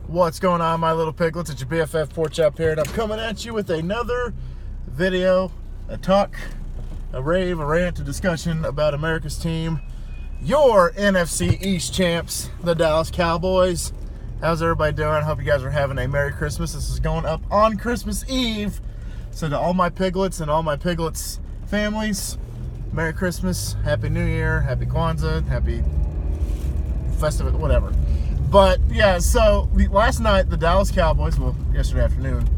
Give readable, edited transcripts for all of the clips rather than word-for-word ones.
What's going on, my little piglets? It's your BFF Pork Chop here, and I'm coming at you with another video, a talk, a rave, a rant, a discussion about America's team, your Nfc East Champs, the Dallas Cowboys. How's everybody doing? I hope you guys are having a Merry Christmas. This is going up on Christmas Eve. So to all my piglets and all my piglets' families, Merry Christmas, Happy New Year, Happy Kwanzaa, Happy Festive, whatever. But yeah, so last night the Dallas Cowboys, well, yesterday afternoon,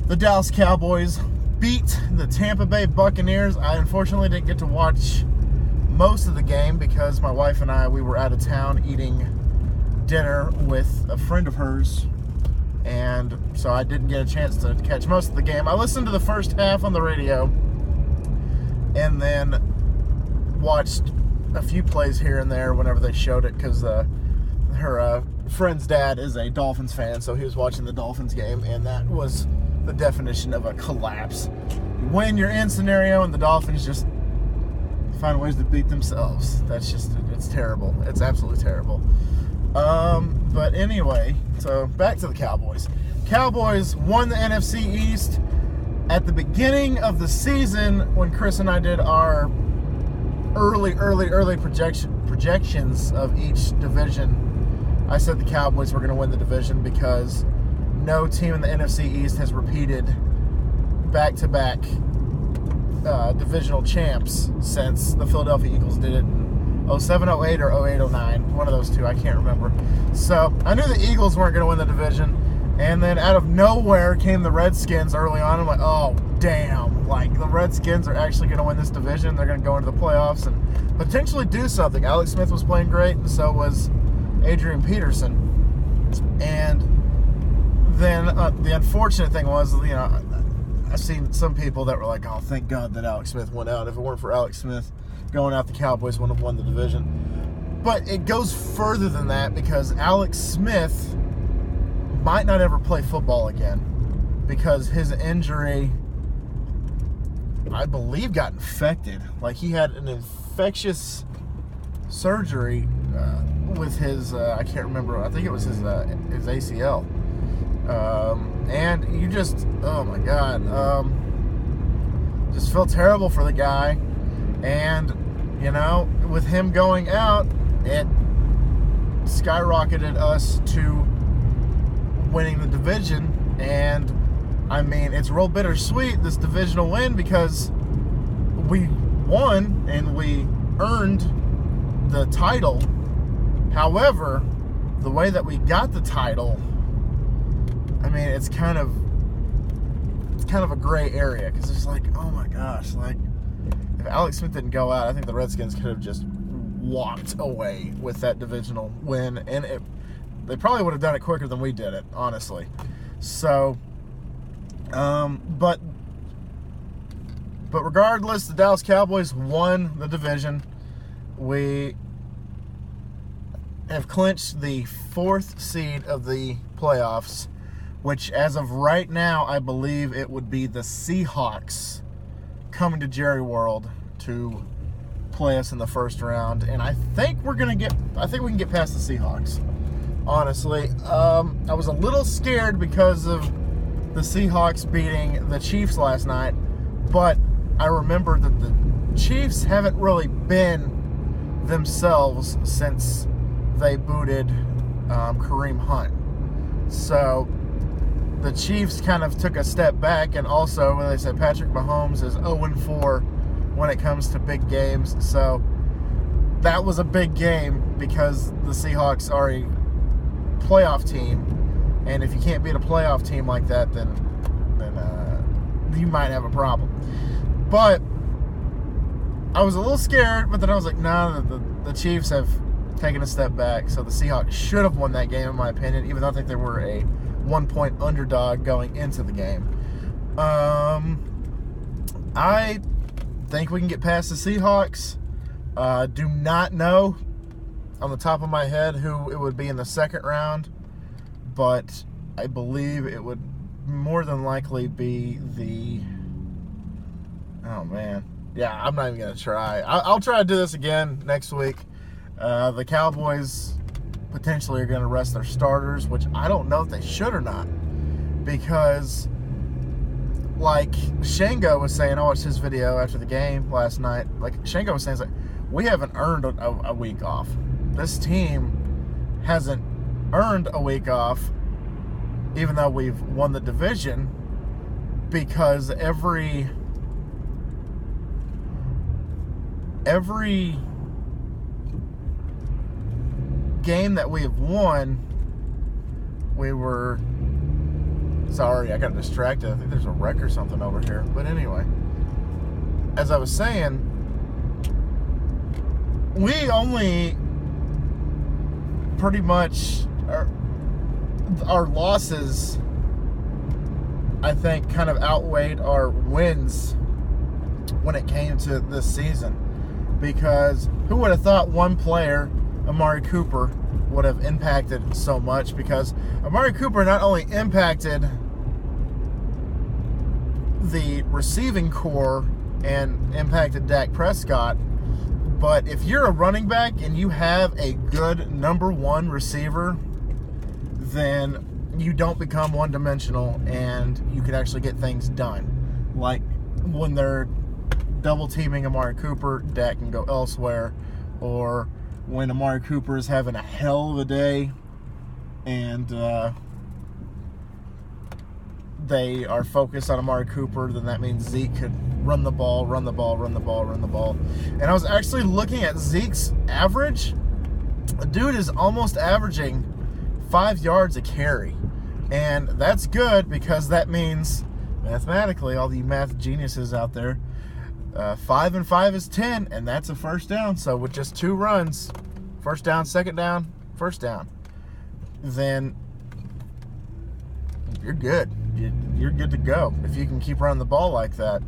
the Dallas Cowboys beat the Tampa Bay Buccaneers. I unfortunately didn't get to watch most of the game because my wife and I, we were out of town eating dinner with a friend of hers, and so I didn't get a chance to catch most of the game. I listened to the first half on the radio and then watched a few plays here and there whenever they showed it, because her friend's dad is a Dolphins fan, so he was watching the Dolphins game, and that was the definition of a collapse. You win your in scenario, and the Dolphins just find ways to beat themselves. That's just, it's terrible. It's absolutely terrible. But anyway, so back to the Cowboys. Cowboys won the NFC East. At the beginning of the season, when Chris and I did our early projections of each division, I said the Cowboys were going to win the division because no team in the NFC East has repeated back-to-back divisional champs since the Philadelphia Eagles did it in 07-08 or 08-09. One of those two, I can't remember. So I knew the Eagles weren't going to win the division, and then out of nowhere came the Redskins early on. I'm like, oh, damn. Like, the Redskins are actually going to win this division. They're going to go into the playoffs and potentially do something. Alex Smith was playing great, and so was Adrian Peterson. And then the unfortunate thing was, you know, I've seen some people that were like, oh, thank God that Alex Smith went out. If it weren't for Alex Smith going out, the Cowboys wouldn't have won the division. But it goes further than that, because Alex Smith might not ever play football again because his injury, I believe, got infected. Like, he had an infectious surgery with his, I can't remember, I think it was his ACL. And you just, oh my God, just felt terrible for the guy. And, you know, with him going out, it skyrocketed us to winning the division. And I mean, it's real bittersweet, this divisional win, because we won and we earned the title. However, the way that we got the title, I mean, it's kind of a gray area, because it's like, oh my gosh, like, if Alex Smith didn't go out, I think the Redskins could have just walked away with that divisional win, and they probably would have done it quicker than we did it, honestly. So, but regardless, the Dallas Cowboys won the division. We have clinched the 4th seed of the playoffs, which as of right now, I believe it would be the Seahawks coming to Jerry World to play us in the first round. And I think we can get past the Seahawks, honestly. I was a little scared because of the Seahawks beating the Chiefs last night, but I remember that the Chiefs haven't really been themselves since they booted Kareem Hunt. So the Chiefs kind of took a step back, and also when they said Patrick Mahomes is 0-4 when it comes to big games. So that was a big game because the Seahawks are a playoff team, and if you can't beat a playoff team like that, then you might have a problem. But I was a little scared, but then I was like, nah, the Chiefs have taken a step back, so the Seahawks should have won that game, in my opinion, even though I think they were a 1-point underdog going into the game. I think we can get past the Seahawks. Do not know on the top of my head who it would be in the second round, but I believe it would more than likely be the, oh man, yeah, I'm not even going to try. I'll try to do this again next week. The Cowboys potentially are going to rest their starters, which I don't know if they should or not. Because, like Shango was saying, I watched his video after the game last night. Like Shango was saying, it's like, we haven't earned a week off. This team hasn't earned a week off, even though we've won the division, because every game that we have won, we were... Sorry, I got distracted. I think there's a wreck or something over here. But anyway, as I was saying, we only pretty much... Our losses, I think, kind of outweighed our wins when it came to this season. Because who would have thought one player, Amari Cooper, would have impacted so much? Because Amari Cooper not only impacted the receiving core and impacted Dak Prescott, but if you're a running back and you have a good number one receiver, then you don't become one-dimensional and you can actually get things done. Like when they're double teaming Amari Cooper, Dak can go elsewhere. Or when Amari Cooper is having a hell of a day and they are focused on Amari Cooper, then that means Zeke could run the ball. And I was actually looking at Zeke's average. The dude is almost averaging 5 yards a carry. And that's good, because that means, mathematically, all the math geniuses out there, 5 and 5 is 10, and that's a first down. So with just 2 runs, first down, second down, first down, then you're good. You're good to go if you can keep running the ball like that.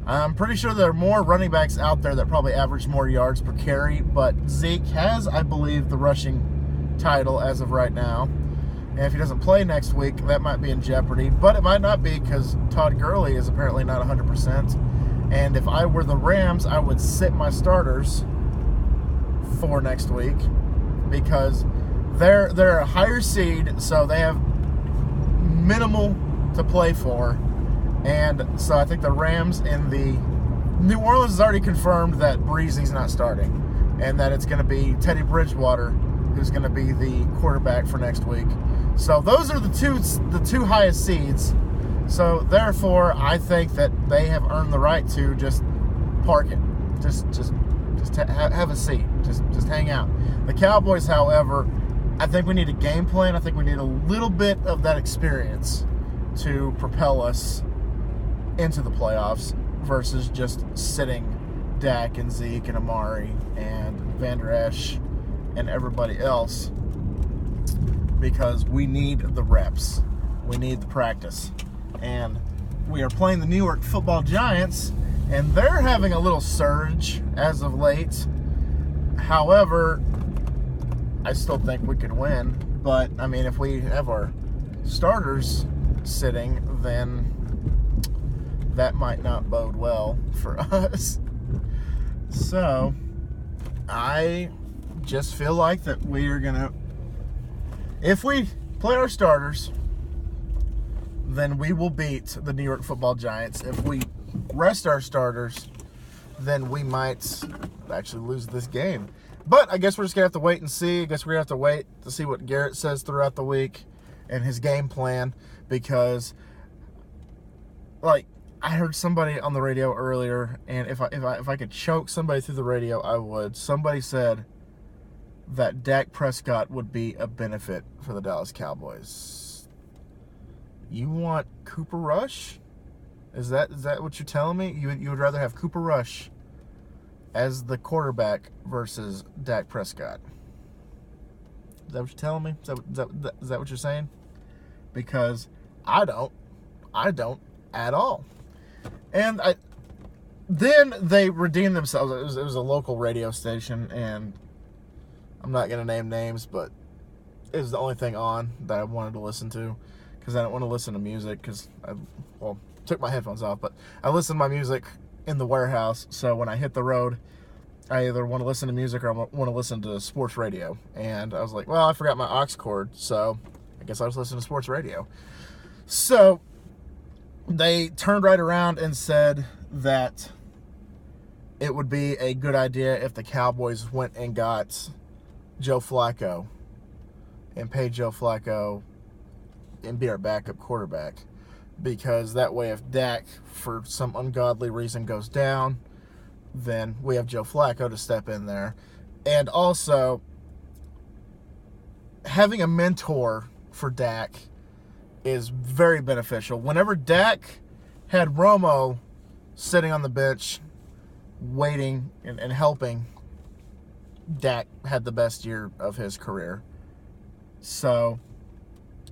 I'm pretty sure there are more running backs out there that probably average more yards per carry, but Zeke has, I believe, the rushing title as of right now. And if he doesn't play next week, that might be in jeopardy. But it might not be, because Todd Gurley is apparently not 100%. And if I were the Rams, I would sit my starters for next week, because they're a higher seed, so they have minimal to play for. And so I think the Rams and the New Orleans has already confirmed that Breezy's not starting, and that it's going to be Teddy Bridgewater who's going to be the quarterback for next week. So those are the two highest seeds. So therefore, I think that they have earned the right to just park it, just have a seat, just hang out. The Cowboys, however, I think we need a game plan. I think we need a little bit of that experience to propel us into the playoffs versus just sitting Dak and Zeke and Amari and Van Der Esch and everybody else, because we need the reps. We need the practice. And we are playing the New York Football Giants, and they're having a little surge as of late. However, I still think we could win. But, I mean, if we have our starters sitting, then that might not bode well for us. So, I just feel like that we are going to, if we play our starters, then we will beat the New York Football Giants. If we rest our starters, then we might actually lose this game. But I guess we're just going to have to wait and see. I guess we're going to have to wait to see what Garrett says throughout the week and his game plan, because, like, I heard somebody on the radio earlier, and if I could choke somebody through the radio, I would. Somebody said that Dak Prescott would be a benefit for the Dallas Cowboys. You want Cooper Rush? Is that what you're telling me? You would rather have Cooper Rush as the quarterback versus Dak Prescott? Is that what you're telling me? Is that what you're saying? Because I don't at all. And then they redeemed themselves. It was a local radio station, and I'm not going to name names, but it was the only thing on that I wanted to listen to, because I don't want to listen to music, because I took my headphones off, but I listen to my music in the warehouse, so when I hit the road, I either want to listen to music or I want to listen to sports radio. And I was like, well, I forgot my aux cord, so I guess I'll just listen to sports radio. So they turned right around and said that it would be a good idea if the Cowboys went and got Joe Flacco and paid Joe Flacco and be our backup quarterback. Because that way, if Dak, for some ungodly reason, goes down, then we have Joe Flacco to step in there. And also, having a mentor for Dak is very beneficial. Whenever Dak had Romo sitting on the bench, waiting and helping, Dak had the best year of his career. So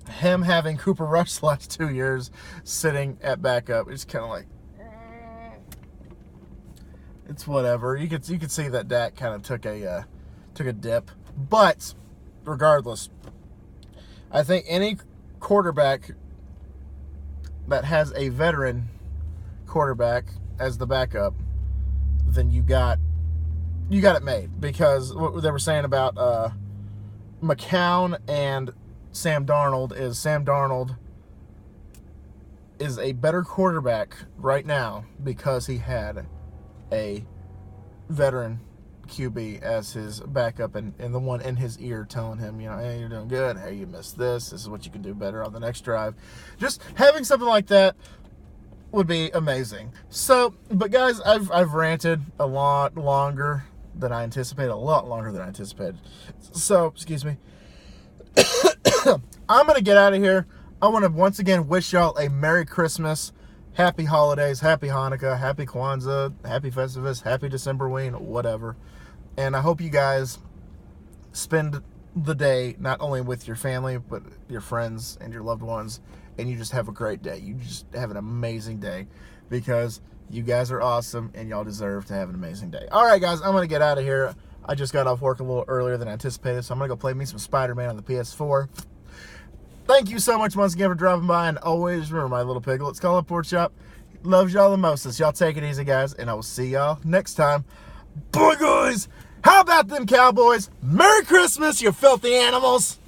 him having Cooper Rush the last 2 years sitting at backup, it's kind of like, it's whatever. You could see that Dak kind of took a dip, but regardless, I think any quarterback that has a veteran quarterback as the backup, then you got it made. Because what they were saying about McCown and Sam Darnold is a better quarterback right now because he had a veteran QB as his backup and the one in his ear telling him, hey, you're doing good. Hey, you missed this. This is what you can do better on the next drive. Just having something like that would be amazing. So, but guys, I've ranted a lot longer than I anticipated. So, excuse me. I'm going to get out of here. I want to once again wish y'all a Merry Christmas, Happy Holidays, Happy Hanukkah, Happy Kwanzaa, Happy Festivus, Happy Decemberween, whatever. And I hope you guys spend the day not only with your family, but your friends and your loved ones, and you just have a great day. You just have an amazing day because you guys are awesome and y'all deserve to have an amazing day. All right, guys, I'm going to get out of here. I just got off work a little earlier than anticipated, so I'm going to go play me some Spider-Man on the PS4. Thank you so much once again for dropping by, and always remember, my little piglets, call up Pork Chop. Loves y'all the mostest. Y'all take it easy, guys, and I will see y'all next time. Boy, guys, how about them Cowboys? Merry Christmas, you filthy animals!